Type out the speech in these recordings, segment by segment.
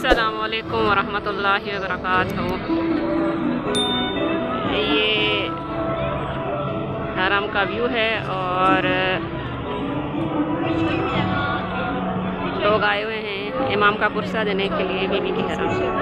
अस्सलामु अलैकुम वरहमतुल्लाहि वबरकातुहू। ये हरम का व्यू है और लोग आए हुए हैं इमाम का पुरसा देने के लिए बीबी की हरम से।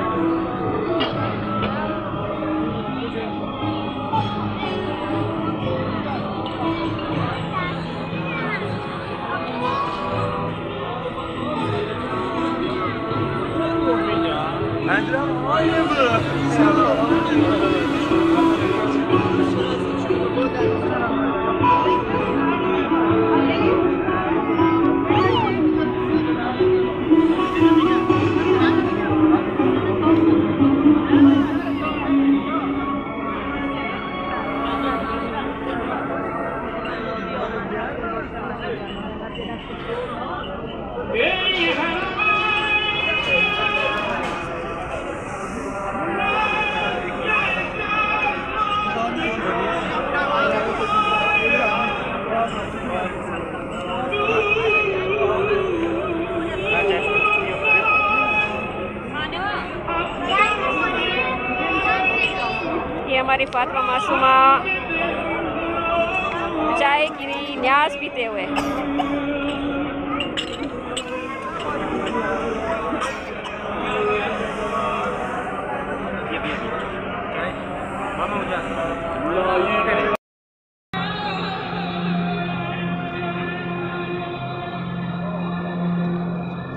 ये हमारी फातिमा मासूमा चाय की न्याज पीते हुए।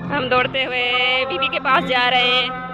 हम दौड़ते हुए बीबी के पास जा रहे हैं।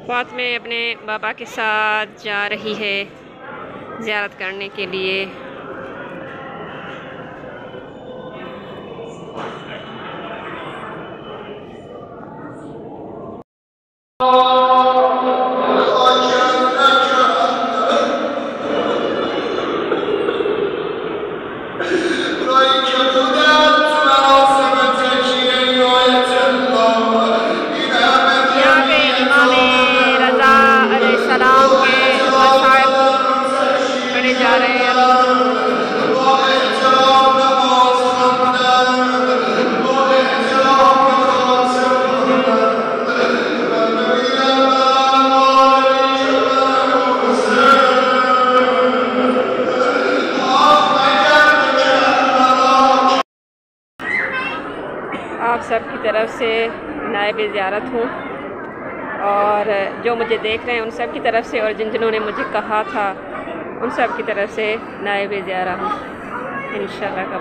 फातिमा अपने बाबा के साथ जा रही है ज़ियारत करने के लिए। आप सबकी तरफ से नायब ज़ियारत हूँ और जो मुझे देख रहे हैं उन सब की तरफ से और जिन्होंने मुझे कहा था उन सब की तरफ से नायब ज़ियारत हूँ इंशाअल्लाह का।